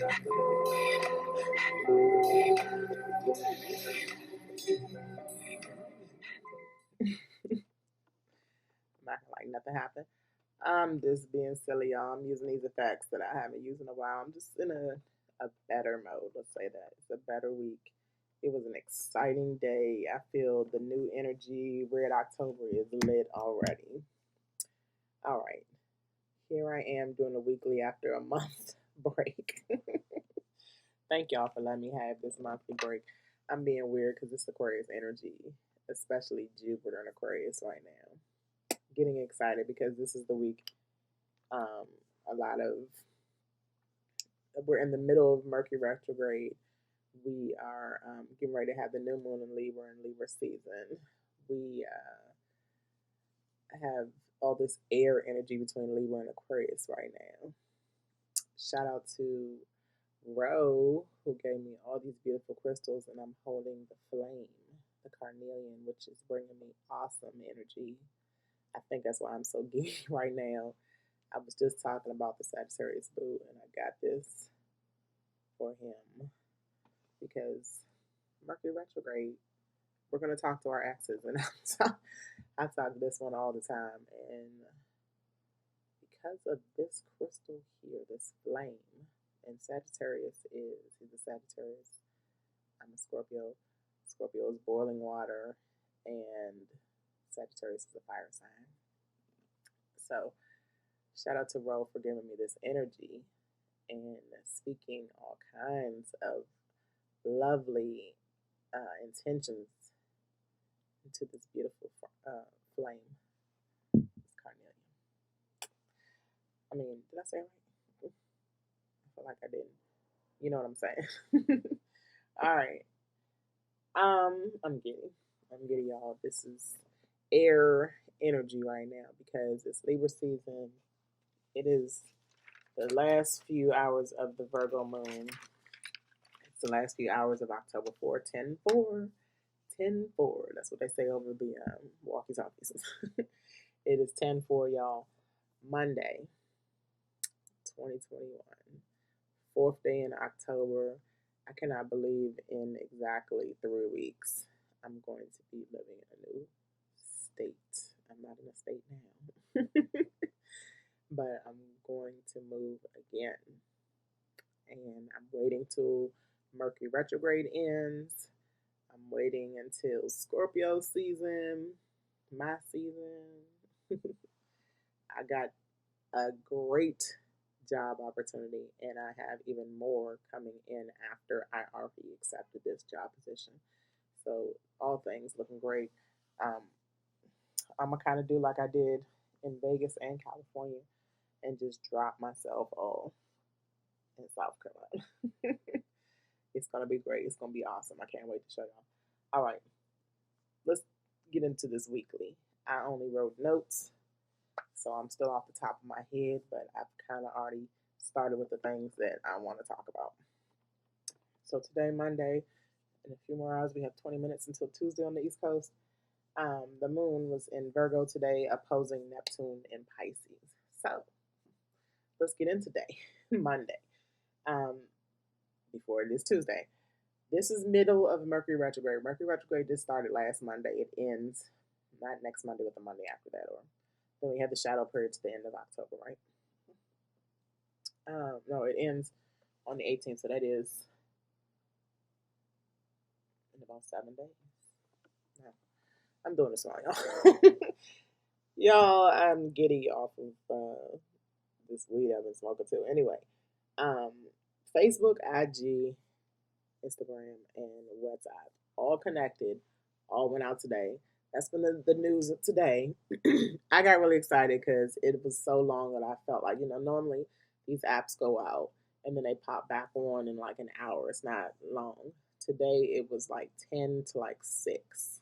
Not like nothing happened. I'm just being silly, y'all. I'm using these effects that I haven't used in a while. I'm just in a better mode. Let's say that. It's a better week. It was an exciting day. I feel the new energy. Red October is lit already. All right. Here I am doing a weekly after a month break. Thank y'all for letting me have this monthly break. I'm being weird because it's Aquarius energy, especially Jupiter and Aquarius right now. Getting excited because this is the week. Um, a lot of we're in the middle of Mercury retrograde. We are getting ready to have the new moon in Libra season. We have all this air energy between Libra and Aquarius right now. Shout out to Ro, who gave me all these beautiful crystals, and I'm holding the flame, the carnelian, which is bringing me awesome energy. I think that's why I'm so giddy right now. I was just talking about the Sagittarius boo, and I got this for him because Mercury retrograde. We're gonna talk to our exes, and I talk this one all the time, and because of this crystal here, this flame, and Sagittarius he's a Sagittarius. I'm a Scorpio. Scorpio is boiling water, and Sagittarius is a fire sign. So, shout out to Ro for giving me this energy and speaking all kinds of lovely intentions into this beautiful flame, this carnelian. I mean, did I say it right? I feel like I didn't. You know what I'm saying? All right. I'm giddy. I'm giddy, y'all. This is air energy right now because it's Libra season. It is the last few hours of the Virgo moon. It's the last few hours of October 4, 10 4. 10-4. That's what they say over the walkie talkies. It is 10-4, y'all. Monday, 2021. Fourth day in October. I cannot believe in exactly 3 weeks I'm going to be living in a new state. I'm not in a state now. But I'm going to move again. And I'm waiting till Mercury retrograde ends. I'm waiting until Scorpio season, my season. I got a great job opportunity, and I have even more coming in after I already accepted this job position. So all things looking great. Um, I'm gonna kind of do like I did in Vegas and California, and just drop myself all in South Carolina. It's gonna be great. It's gonna be awesome. I can't wait to show y'all. All right, let's get into this weekly. I only wrote notes, so I'm still off the top of my head, but I've kind of already started with the things that I want to talk about. So today, Monday, in a few more hours, we have 20 minutes until Tuesday on the East Coast. The moon was in Virgo today, opposing Neptune in Pisces. So let's get into today, Monday, before it is Tuesday. This is middle of Mercury retrograde. Mercury retrograde just started last Monday. It ends not next Monday, but the Monday after that, or then we have the shadow period to the end of October, right? No, it ends on the 18th, so that is in about 7 days. No, I'm doing this wrong, y'all. Y'all, I'm giddy off of this weed I've been smoking too. Anyway, Facebook, IG, Instagram, and WhatsApp all connected, all went out today. That's been the news of today. I got really excited because it was so long that I felt like, normally these apps go out and then they pop back on in like an hour. It's not long. Today it was like 10 to like 6,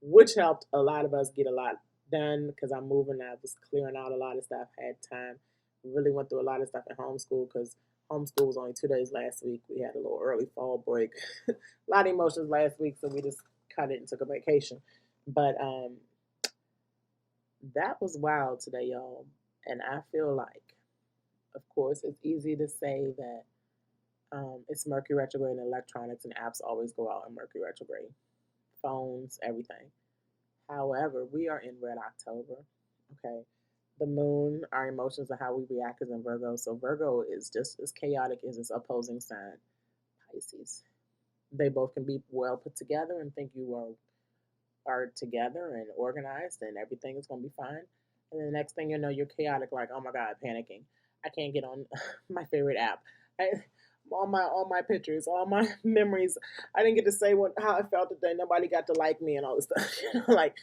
which helped a lot of us get a lot done because I'm moving. I was clearing out a lot of stuff, had time. Really went through a lot of stuff in homeschool because homeschool was only 2 days last week. We had a little early fall break. A lot of emotions last week, so we just cut it and took a vacation. But that was wild today, y'all. And I feel like Of course, it's easy to say that it's Mercury retrograde and electronics and apps always go out in Mercury retrograde. Phones, everything. However, we are in red October. Okay. The moon, our emotions and how we react is in Virgo. So Virgo is just as chaotic as its opposing sign, Pisces. They both can be well put together and think you are together and organized and everything is gonna be fine. And then the next thing you know, you're chaotic, like, oh my god, panicking. I can't get on my favorite app. I, all my pictures, all my memories. I didn't get to say how I felt today. Nobody got to like me and all this stuff. Like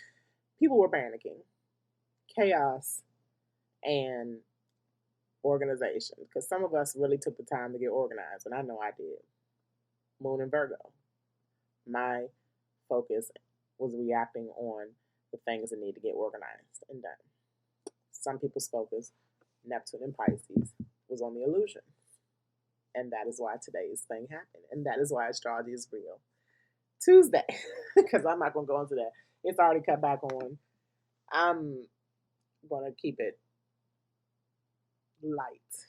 people were panicking, chaos, and organization. Because some of us really took the time to get organized, and I know I did. Moon and Virgo. My focus was reacting on the things that need to get organized and done. Some people's focus, Neptune and Pisces, was on the illusion. And that is why today's thing happened. And that is why astrology is real. Tuesday, because I'm not going to go into that. It's already cut back on. I'm going to keep it light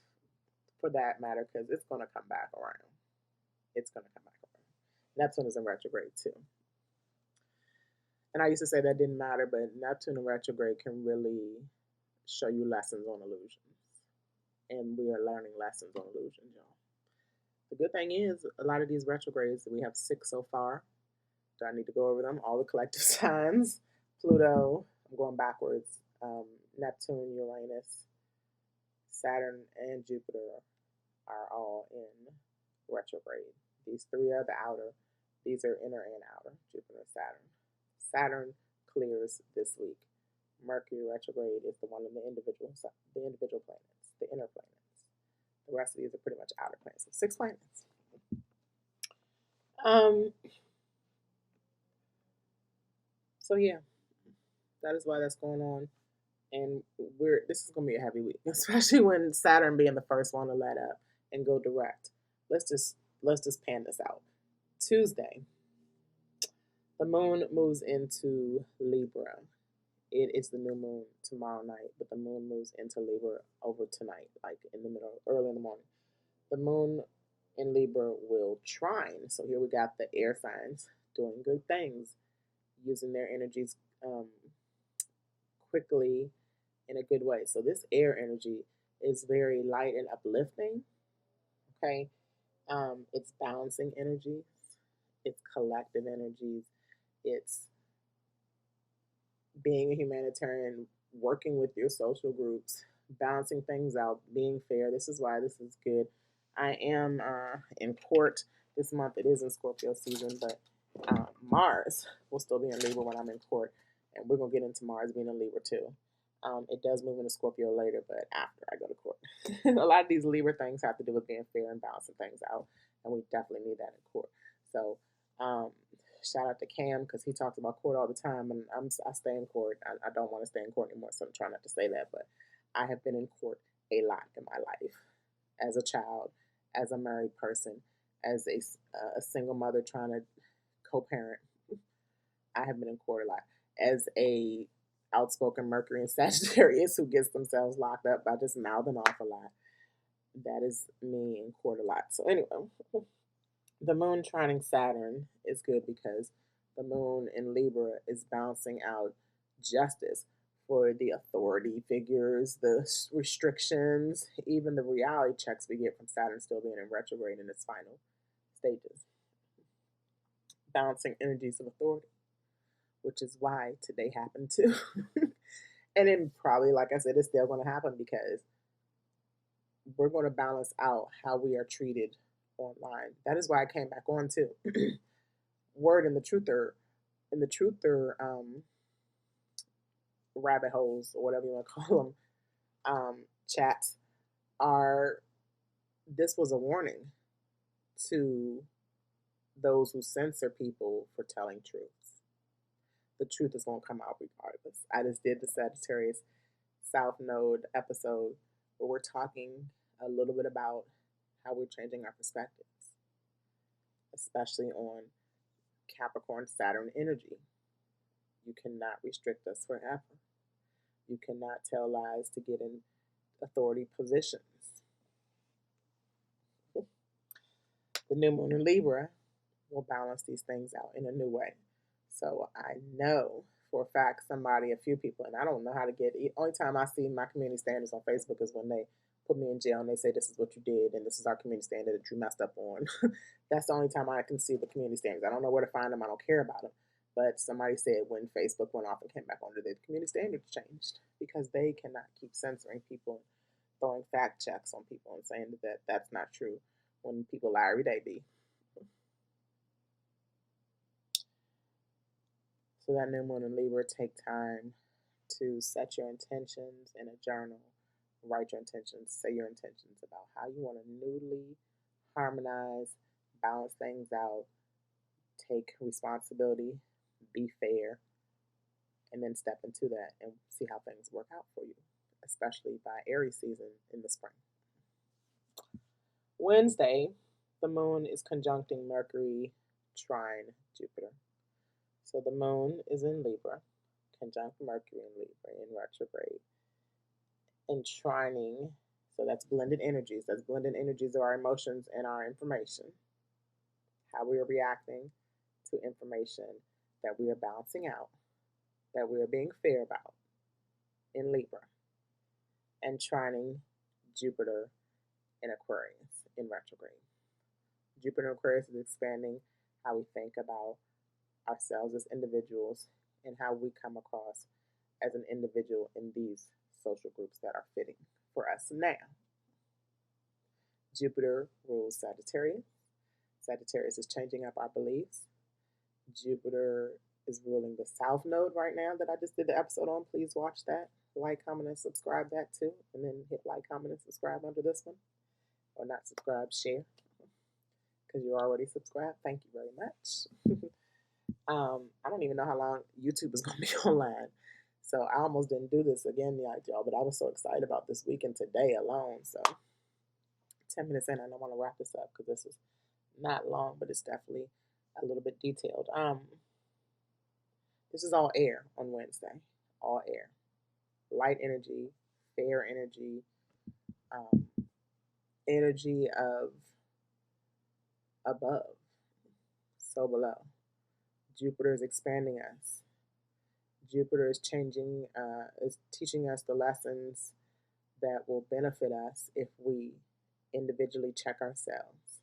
for that matter because it's going to come back around. It's going to come back around. Neptune is in retrograde too. And I used to say that didn't matter, but Neptune in retrograde can really show you lessons on illusions. And we are learning lessons on illusions, y'all. The good thing is, a lot of these retrogrades, we have 6 so far. Do I need to go over them? All the collective signs. Pluto, I'm going backwards. Neptune, Uranus, Saturn, and Jupiter are all in retrograde. These 3 are the outer. These are inner and outer, Jupiter and Saturn. Saturn clears this week. Mercury retrograde is the one in the individual planets, the inner planets. The rest of these are pretty much outer planets. So 6 planets. So yeah, that is why that's going on. And this is gonna be a heavy week, especially when Saturn being the first one to let up and go direct. Let's just pan this out. Tuesday, the moon moves into Libra. It is the new moon tomorrow night, but the moon moves into Libra over tonight, like in the middle, early in the morning. The moon in Libra will trine. So here we got the air signs doing good things, using their energies quickly in a good way. So this air energy is very light and uplifting. Okay. It's balancing energies. It's collective energies. It's being a humanitarian, working with your social groups, balancing things out, being fair. This is why this is good. I am in court this month. It is in Scorpio season, but Mars will still be in Libra when I'm in court. And we're going to get into Mars being in Libra too. It does move into Scorpio later, but after I go to court. A lot of these Libra things have to do with being fair and balancing things out. And we definitely need that in court. So shout out to Cam because he talks about court all the time, and I stay in court. I don't want to stay in court anymore, so I'm trying not to say that, but I have been in court a lot in my life. As a child, as a married person, as a single mother trying to co-parent, I have been in court a lot. As a outspoken Mercury and Sagittarius who gets themselves locked up by just mouthing off a lot, that is me in court a lot. So anyway, the moon trining Saturn is good because the moon in Libra is balancing out justice for the authority figures, the restrictions, even the reality checks we get from Saturn still being in retrograde in its final stages. Balancing energies of authority, which is why today happened too. And then probably, like I said, it's still going to happen because we're going to balance out how we are treated online. That is why I came back on too. Word in the truther rabbit holes or whatever you want to call them, chats this was a warning to those who censor people for telling truths. The truth is going to come out regardless. I just did the Sagittarius South Node episode where we're talking a little bit about how we're changing our perspectives, especially on Capricorn Saturn energy. You cannot restrict us forever. You cannot tell lies to get in authority positions. The new moon in Libra will balance these things out in a new way. So I know for a fact somebody, a few people, and I don't know how to get it. Only time I see my community standards on Facebook is when they put me in jail and they say this is what you did and this is our community standard that you messed up on. That's the only time I can see the community standards. I don't know where to find them. I don't care about them. But somebody said when Facebook went off and came back under, the community standards changed because they cannot keep censoring people, throwing fact checks on people and saying that that's not true when people lie every day. So that new moon in Libra, take time to set your intentions in a journal. Write your intentions, say your intentions about how you want to newly harmonize, balance things out, take responsibility, be fair, and then step into that and see how things work out for you, especially by Aries season in the spring. Wednesday, the moon is conjuncting Mercury trine Jupiter. So the moon is in Libra, conjunct Mercury in Libra in retrograde, and trining. So that's blended energies. That's blended energies of our emotions and our information. How we are reacting to information that we are balancing out, that we are being fair about in Libra, and trining Jupiter in Aquarius in retrograde. Jupiter in Aquarius is expanding how we think about ourselves as individuals and how we come across as an individual in these social groups that are fitting for us now. Jupiter rules Sagittarius. Sagittarius is changing up our beliefs. Jupiter is ruling the South Node right now that I just did the episode on. Please watch that. Like, comment, and subscribe that too. And then hit like, comment, and subscribe under this one. Or not subscribe, share. Because you're already subscribed. Thank you very much. I don't even know how long YouTube is going to be online. So I almost didn't do this again, y'all, but I was so excited about this week and today alone. So 10 minutes in, and I want to wrap this up because this is not long, but it's definitely a little bit detailed. This is all air on Wednesday. All air. Light energy, fair energy, energy of above, so below. Jupiter is expanding us. Jupiter is is teaching us the lessons that will benefit us if we individually check ourselves.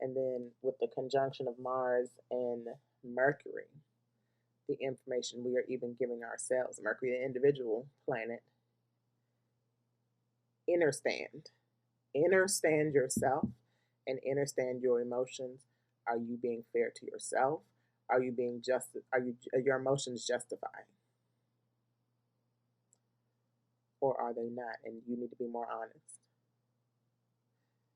And then with the conjunction of Mars and Mercury, the information we are even giving ourselves. Mercury, the individual planet, understand yourself and understand your emotions. Are you being fair to yourself? Are you being are your emotions justified? Or are they not? And you need to be more honest.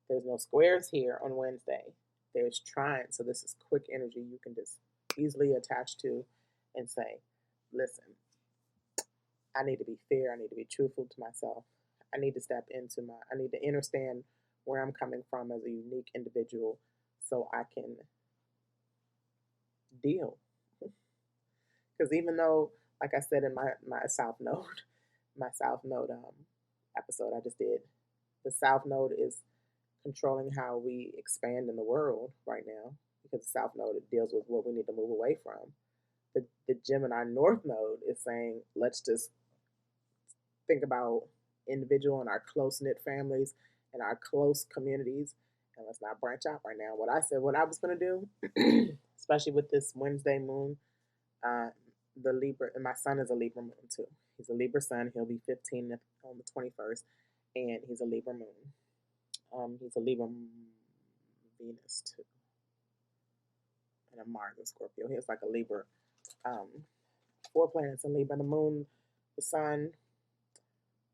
There's no squares here on Wednesday. There's trine, so this is quick energy you can just easily attach to and say, listen, I need to be fair. I need to be truthful to myself. I need to I need to understand where I'm coming from as a unique individual so I can deal. Because even though, like I said in my South Node, episode I just did, the South Node is controlling how we expand in the world right now because the South Node deals with what we need to move away from. The Gemini North Node is saying, let's just think about individual and our close-knit families and our close communities, and let's not branch out right now. What I was going to do, especially with this Wednesday moon, the Libra, and my son is a Libra moon too. He's a Libra sun. He'll be 15 on the 21st, and he's a Libra moon. He's a Libra Venus too, and a Mars and Scorpio. He has like a Libra. 4 planets in Libra: the moon, the sun,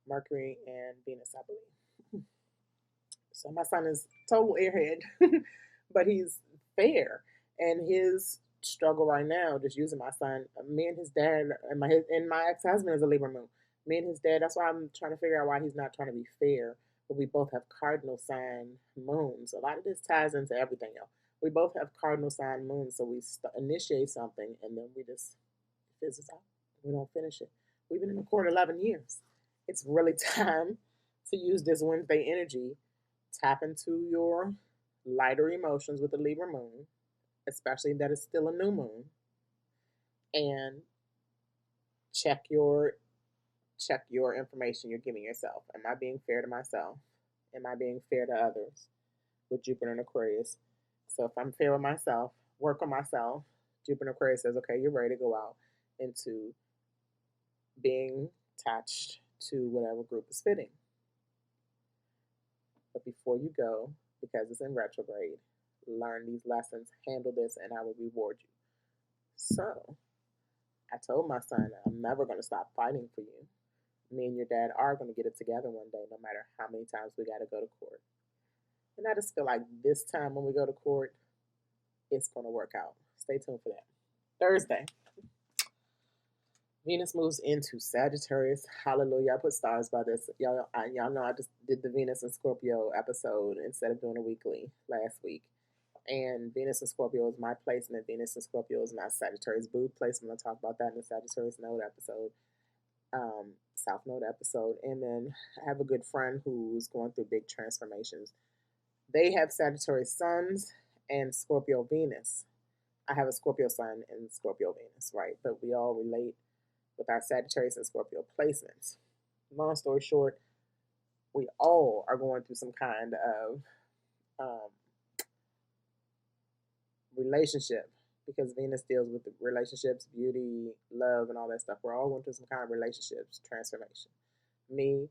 Mercury, and Venus, I believe. So my son is total airhead, but he's fair. And his struggle right now, just using my son, me and his dad, and my ex-husband is a Libra moon. Me and his dad, that's why I'm trying to figure out why he's not trying to be fair. But we both have cardinal sign moons. A lot of this ties into everything, y'all. We both have cardinal sign moons, so we initiate something, and then we just fizzles out. We don't finish it. We've been in the court 11 years. It's really time to use this Wednesday energy. Tap into your lighter emotions with the Libra moon, especially that it's still a new moon, and check your check your information you're giving yourself. Am I being fair to myself? Am I being fair to others? With Jupiter and Aquarius. So if I'm fair with myself, work on myself, Jupiter and Aquarius says, okay, you're ready to go out into being attached to whatever group is fitting. But before you go, because it's in retrograde, learn these lessons, handle this, and I will reward you. So I told my son, I'm never going to stop fighting for you. Me and your dad are going to get it together one day, no matter how many times we got to go to court. And I just feel like this time when we go to court, it's going to work out. Stay tuned for that. Thursday, Venus moves into Sagittarius. Hallelujah. I put stars by this. Y'all know I just did the Venus and Scorpio episode instead of doing a weekly last week. And Venus and Scorpio is my placement. Venus and Scorpio is my Sagittarius Booth placement. I'll talk about that in the Sagittarius Node episode, South Node episode. And then I have a good friend who's going through big transformations. They have Sagittarius Suns and Scorpio Venus. I have a Scorpio Sun and Scorpio Venus, right? But we all relate with our Sagittarius and Scorpio placements. Long story short, we all are going through some kind of relationship, because Venus deals with the relationships, beauty, love, and all that stuff. We're all going through some kind of relationships transformation. Me,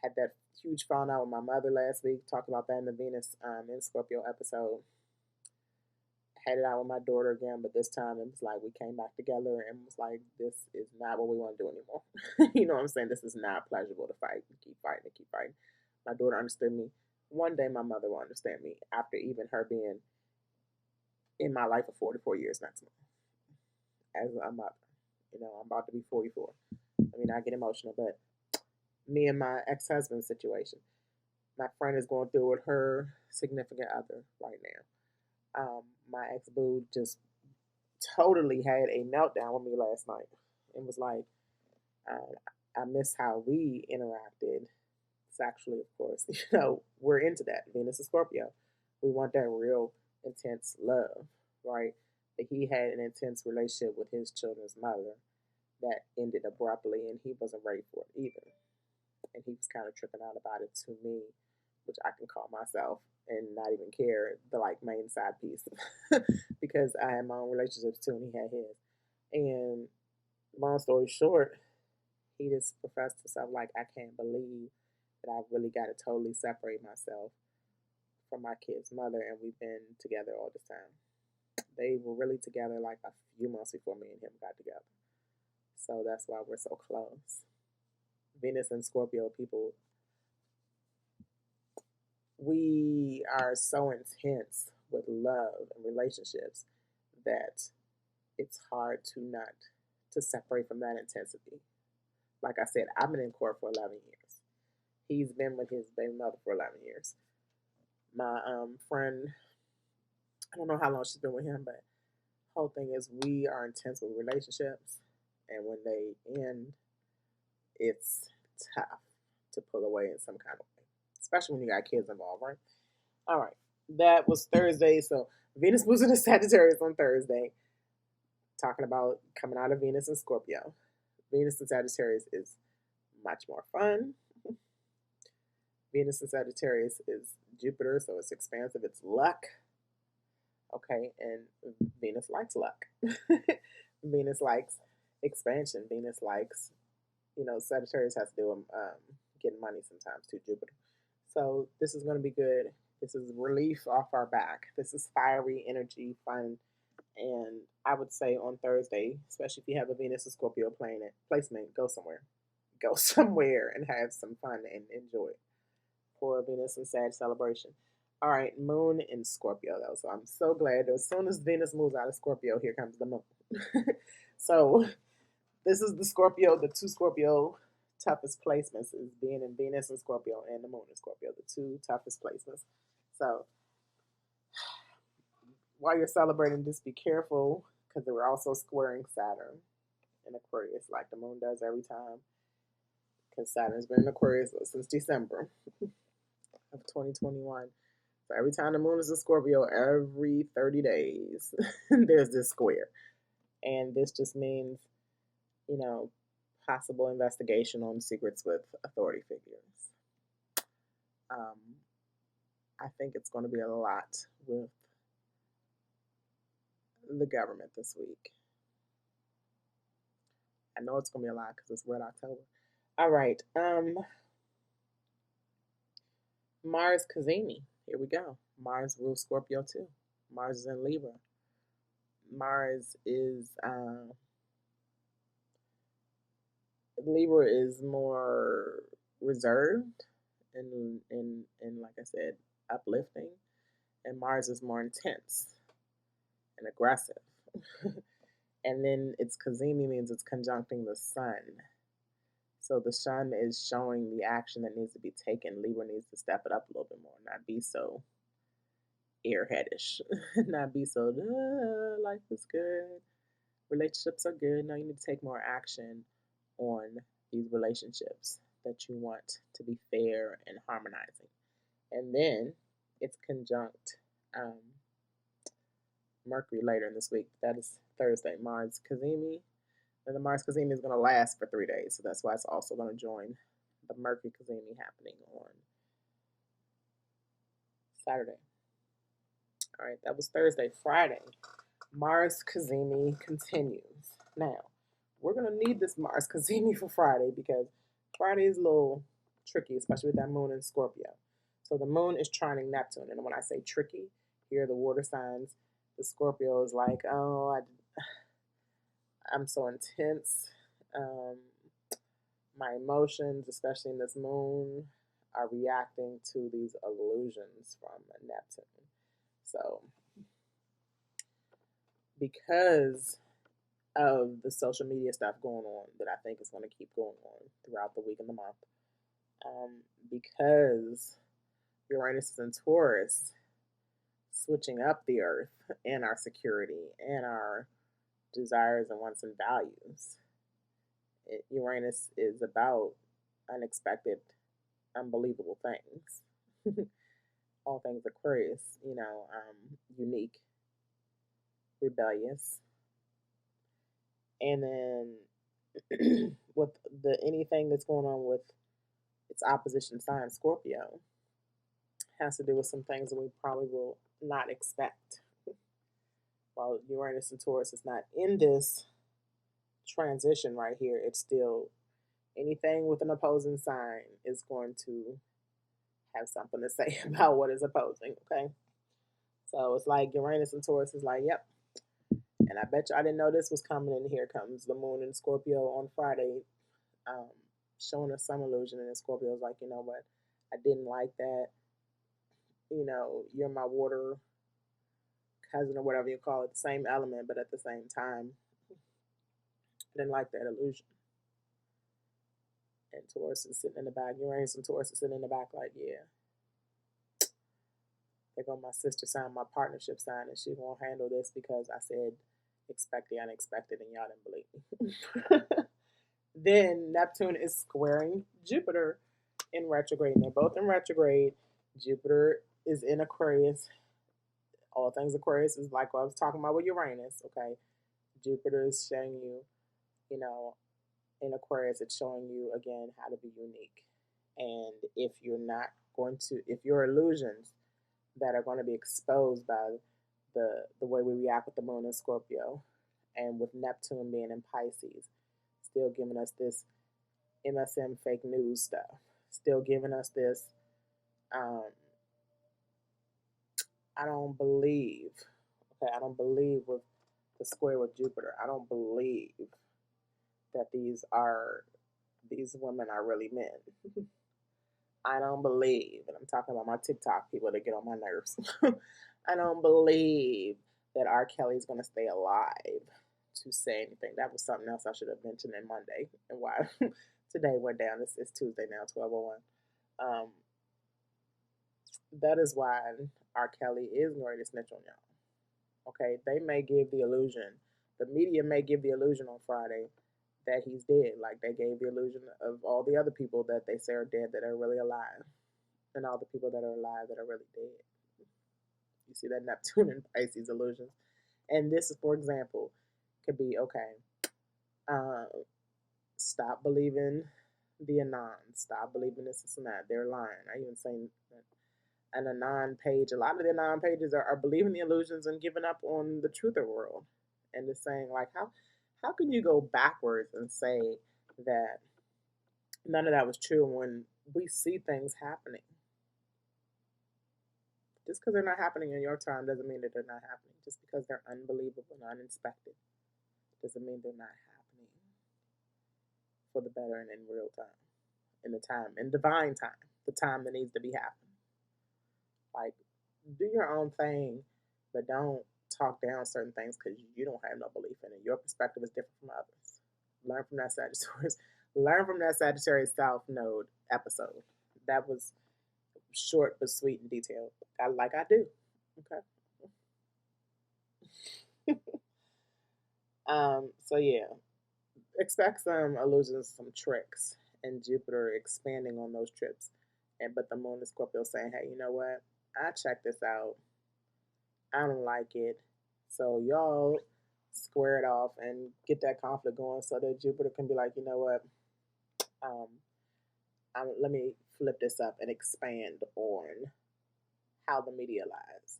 had that huge falling out with my mother last week. Talked about that in the Venus in Scorpio episode. Had it out with my daughter again, but this time it was like we came back together and was like, this is not what we want to do anymore. You know what I'm saying? This is not pleasurable to fight and keep fighting and keep fighting. My daughter understood me. One day my mother will understand me after even her being in my life for 44 years next month as a mother. You know, I'm about to be 44. I mean, I get emotional, but me and my ex-husband's situation, my friend is going through with her significant other right now. My ex-boo just totally had a meltdown with me last night. It was like, I miss how we interacted sexually, of course. You know, we're into that. Venus and Scorpio. We want that real intense love, right? But he had an intense relationship with his children's mother that ended abruptly, and he wasn't ready for it either. And he was kind of tripping out about it to me, which I can call myself and not even care the like main side piece because I had my own relationships too, and he had his. And long story short, he just professed himself like, I can't believe that I've really got to totally separate myself from my kid's mother, and we've been together all this time. They were really together like a few months before me and him got together. So that's why we're so close. Venus and Scorpio people, we are so intense with love and relationships that it's hard to separate from that intensity. Like I said, I've been in court for 11 years. He's been with his baby mother for 11 years. My friend, I don't know how long she's been with him, but the whole thing is we are intense with relationships, and when they end, it's tough to pull away in some kind of way, especially when you got kids involved, right? All right, that was Thursday. So Venus moves into Sagittarius on Thursday, talking about coming out of Venus and Scorpio. Venus and Sagittarius is much more fun. Venus and Sagittarius is Jupiter, so it's expansive, it's luck. Okay, and Venus likes luck. Venus likes expansion. Venus likes, Sagittarius has to do with getting money sometimes too, Jupiter. So this is going to be good. This is relief off our back. This is fiery energy, fun. And I would say on Thursday, especially if you have a Venus and Scorpio placement, go somewhere. Go somewhere and have some fun and enjoy it for a Venus and Sag celebration. All right, Moon in Scorpio, though. So I'm so glad that as soon as Venus moves out of Scorpio, here comes the Moon. So this is the two Scorpio toughest placements is being in Venus and Scorpio and the Moon in Scorpio, the two toughest placements. So while you're celebrating, just be careful because we're also squaring Saturn in Aquarius, like the Moon does every time. Because Saturn's been in Aquarius since December of 2021. So every time the moon is in Scorpio, every 30 days, there's this square. And this just means, you know, possible investigation on secrets with authority figures. Um, I think it's going to be a lot with the government this week. I know it's going to be a lot because it's Red October. All right. Mars Kazemi. Here we go. Mars rules Scorpio too. Mars is in Libra. Mars is Libra is more reserved and like I said, uplifting, and Mars is more intense and aggressive. And then it's Kazemi means it's conjuncting the sun. So the sun is showing the action that needs to be taken. Libra needs to step it up a little bit more, not be so airheadish, not be so life is good, relationships are good. No, you need to take more action on these relationships that you want to be fair and harmonizing. And then it's conjunct Mercury later in this week. That is Thursday. Mars Kazemi. And the Mars Kazemi is going to last for 3 days. So that's why it's also going to join the Mercury Kazemi happening on Saturday. All right, that was Thursday. Friday, Mars Kazemi continues. Now, we're going to need this Mars Kazemi for Friday because Friday is a little tricky, especially with that moon in Scorpio. So the moon is trining Neptune. And when I say tricky, here are the water signs. The Scorpio is like, oh, I'm so intense. My emotions, especially in this moon, are reacting to these illusions from Neptune. So, because of the social media stuff going on that I think is going to keep going on throughout the week and the month, because Uranus is in Taurus, switching up the earth and our security and our desires and wants and values. Uranus is about unexpected, unbelievable things. All things Aquarius, unique, rebellious. And then with anything that's going on with its opposition sign, Scorpio, has to do with some things that we probably will not expect. While Uranus and Taurus is not in this transition right here, it's still anything with an opposing sign is going to have something to say about what is opposing, okay? So it's like Uranus and Taurus is like, yep. And I bet you I didn't know this was coming, and here comes the moon in Scorpio on Friday, showing us some illusion, and Scorpio is like, you know what, I didn't like that. You're my water cousin or whatever you call it, the same element, but at the same time, I didn't like that illusion. And Taurus is sitting in the back. Uranus and Taurus is sitting in the back like, yeah. There go my sister sign, my partnership sign, and she won't handle this because I said expect the unexpected and y'all didn't believe me. Then Neptune is squaring Jupiter in retrograde. And they're both in retrograde. Jupiter is in Aquarius. All things Aquarius is like what I was talking about with Uranus, okay? Jupiter is showing you, in Aquarius, it's showing you, again, how to be unique. And if your illusions that are going to be exposed by the way we react with the moon in Scorpio and with Neptune being in Pisces, still giving us this MSM fake news stuff, still giving us this, I don't believe with the square with Jupiter, I don't believe that these women are really men. I don't believe, and I'm talking about my TikTok people that get on my nerves. I don't believe that R. Kelly's going to stay alive to say anything. That was something else I should have mentioned in Monday, and why today went down. It's Tuesday now, 12:01. That is why R. Kelly is going to snitch on y'all. Okay, they may give the illusion, the media may give the illusion on Friday that he's dead, like they gave the illusion of all the other people that they say are dead that are really alive, and all the people that are alive that are really dead. see that Neptune and Pisces illusions. And this, for example, could be okay. Uh, Stop believing the Anon. Stop believing this and that. They're lying. I even say an Anon page. A lot of the Anon pages are believing the illusions and giving up on the truther world. And just saying, like, how can you go backwards and say that none of that was true when we see things happening? Just because they're not happening in your time doesn't mean that they're not happening. Just because they're unbelievable and uninspected doesn't mean they're not happening for the better and in real time, in the time, in divine time, the time that needs to be happening. Like, do your own thing, but don't talk down certain things because you don't have no belief in it. Your perspective is different from others. Learn from that Sagittarius. Learn from that Sagittarius South Node episode. That was short but sweet and detailed. Like I do. Okay. So yeah, expect some illusions, some tricks, and Jupiter expanding on those trips. But the Moon is Scorpio saying, hey, you know what? I checked this out. I don't like it. So y'all square it off and get that conflict going so that Jupiter can be like, you know what? Let me flip this up and expand on how the media lies.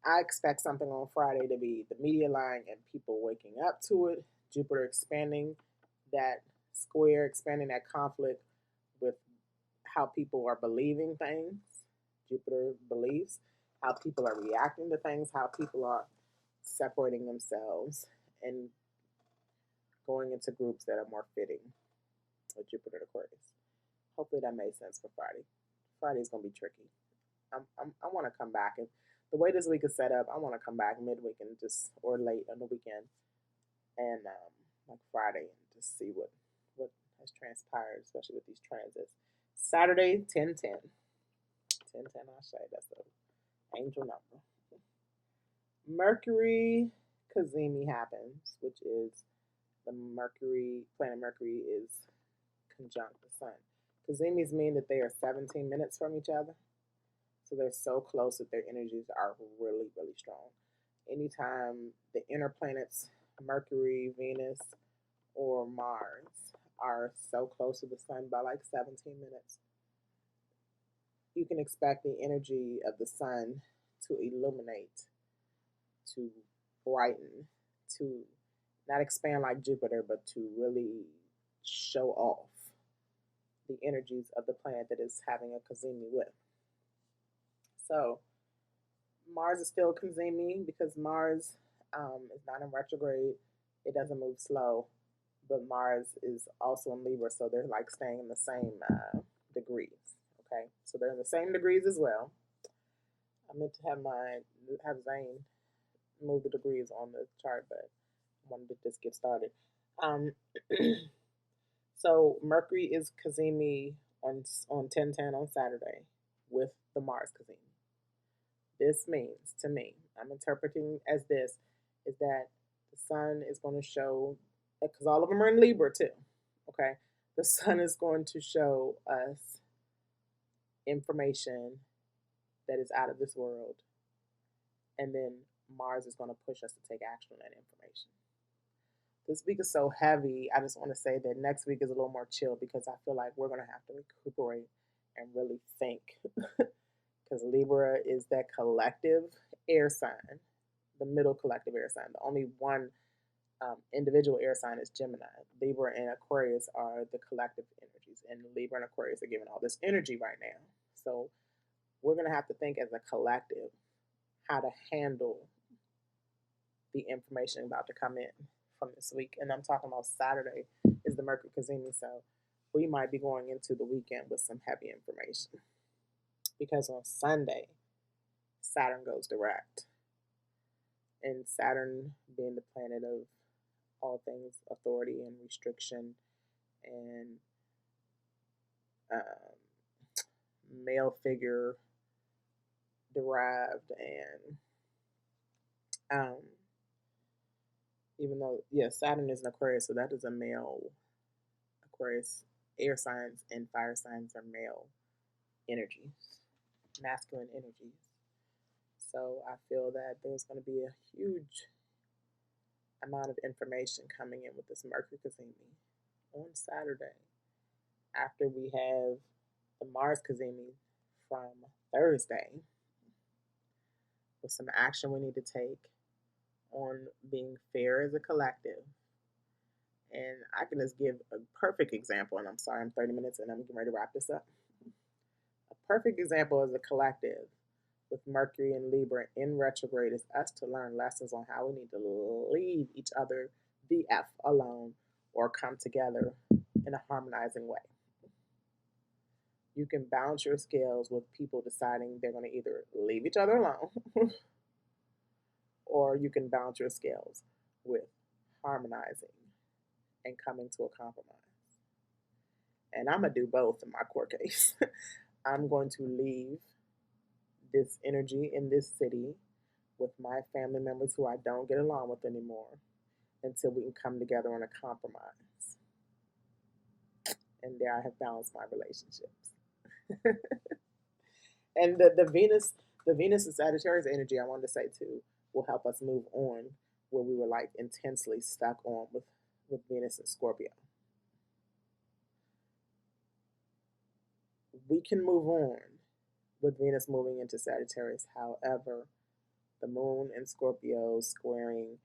I expect something on Friday to be the media lying and people waking up to it. Jupiter expanding that square, expanding that conflict with how people are believing things. Jupiter believes how people are reacting to things, how people are separating themselves and going into groups that are more fitting with Jupiter and Aquarius. Hopefully that made sense for Friday. Friday's going to be tricky. I want to come back, and the way this week is set up, I want to come back midweek and just, or late on the weekend, and like Friday, and just see what has transpired, especially with these transits. Saturday, 10-10. 10-10, I'll say that's the angel number. Mercury Cazimi happens, which is the planet Mercury is conjunct the sun. Cazimis mean that they are 17 minutes from each other. So they're so close that their energies are really, really strong. Anytime the inner planets, Mercury, Venus, or Mars, are so close to the sun by like 17 minutes, you can expect the energy of the sun to illuminate, to brighten, to not expand like Jupiter, but to really show off the energies of the planet that is having a Cazimi with. So Mars is still Cazimi because Mars is not in retrograde. It doesn't move slow, but Mars is also in Libra, so they're like staying in the same degrees. Okay, so they're in the same degrees as well. I meant to have Zane move the degrees on the chart, but I wanted to just get started. So Mercury is Cazimi on 10-10 on Saturday with the Mars Cazimi. This means to me, I'm interpreting as this, is that the sun is going to show, because all of them are in Libra too, okay? The sun is going to show us information that is out of this world, and then Mars is going to push us to take action on that information. This week is so heavy. I just want to say that next week is a little more chill because I feel like we're going to have to recuperate and really think. Because Libra is that collective air sign, the middle collective air sign. The only one individual air sign is Gemini. Libra and Aquarius are the collective energies, and Libra and Aquarius are giving all this energy right now. So we're going to have to think as a collective how to handle the information about to come in from this week. And I'm talking about Saturday is the Mercury Cazimi, so we might be going into the weekend with some heavy information. Because on Sunday, Saturn goes direct. And Saturn being the planet of all things authority and restriction and male figure derived, and even though, Saturn is an Aquarius, so that is a male Aquarius. Air signs and fire signs are male energies, masculine energies. So I feel that there's going to be a huge amount of information coming in with this Mercury Cazimi on Saturday after we have the Mars Cazimi from Thursday with some action we need to take on being fair as a collective. And I can just give a perfect example, and I'm sorry, I'm 30 minutes and I'm getting ready to wrap this up. A perfect example as a collective with Mercury and Libra in retrograde is us to learn lessons on how we need to leave each other the F alone or come together in a harmonizing way. You can balance your scales with people deciding they're going to either leave each other alone or you can balance your scales with harmonizing and coming to a compromise. And I'm going to do both in my court case. I'm going to leave this energy in this city with my family members who I don't get along with anymore until we can come together on a compromise. And there I have balanced my relationships. And the Venus and Sagittarius energy, I wanted to say too, will help us move on where we were like intensely stuck on with Venus and Scorpio. We can move on with Venus moving into Sagittarius. However, the moon in Scorpio squaring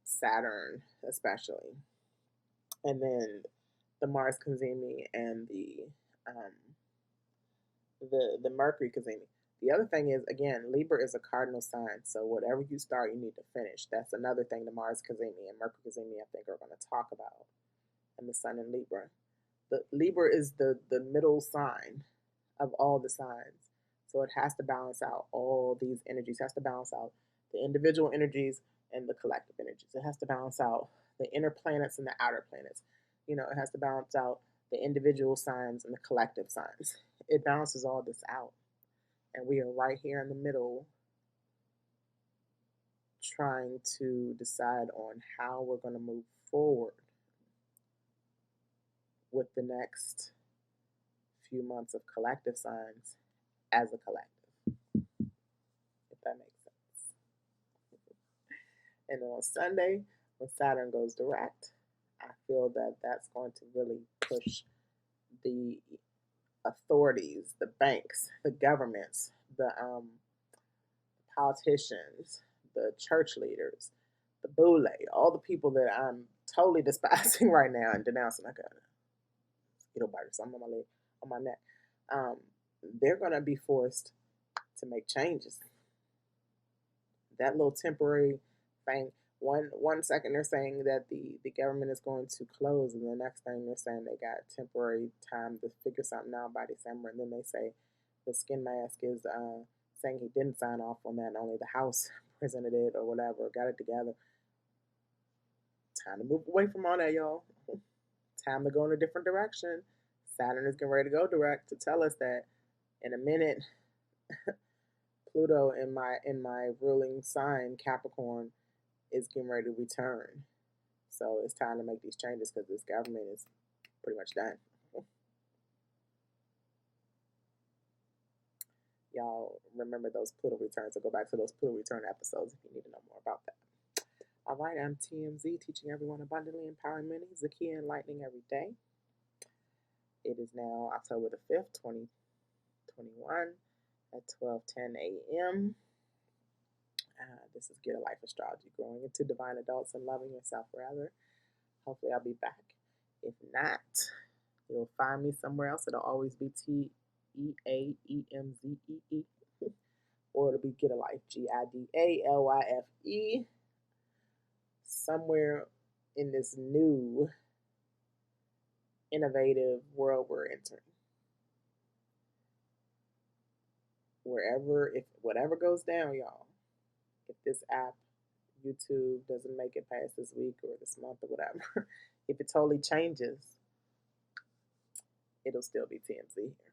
Saturn, especially, and then the Mars Cazimi and the Mercury Cazimi. The other thing is, again, Libra is a cardinal sign, so whatever you start, you need to finish. That's another thing the Mars Cazimi and Mercury Cazimi, I think, are going to talk about, and the Sun in Libra. The Libra is the middle sign of all the signs, so it has to balance out all these energies. It has to balance out the individual energies and the collective energies. It has to balance out the inner planets and the outer planets. It has to balance out the individual signs and the collective signs. It balances all this out. And we are right here in the middle trying to decide on how we're going to move forward with the next few months of collective signs as a collective, if that makes sense. And on Sunday, when Saturn goes direct, I feel that that's going to really push the authorities, the banks, the governments, the politicians, the church leaders, the boule, all the people that I'm totally despising right now and denouncing. I got a mosquito bite or something on my leg, on my neck. They're going to be forced to make changes. That little temporary thing. One second they're saying that the government is going to close, and the next thing they're saying they got temporary time to figure something out by December, and then they say the skin mask is saying he didn't sign off on that, and only the House presented it or whatever, got it together. Time to move away from all that, y'all. Time to go in a different direction. Saturn is getting ready to go direct to tell us that in a minute, Pluto in my ruling sign, Capricorn, is getting ready to return. So it's time to make these changes because this government is pretty much done. Y'all remember those Pluto returns, so go back to those Pluto return episodes if you need to know more about that. All right, I'm TMZ, teaching everyone abundantly, empowering many, Zakia enlightening every day. It is now October the 5th, 2021 at 12:10 a.m. This is Gidalyfe Astrology, growing into divine adults and loving yourself forever. Hopefully I'll be back. If not, you'll find me somewhere else. It'll always be TEAEMZEE, or it'll be Gidalyfe, GIDALYFE, somewhere in this new innovative world we're entering. If whatever goes down, y'all, if this app, YouTube, doesn't make it past this week or this month or whatever, if it totally changes, it'll still be TMZ here.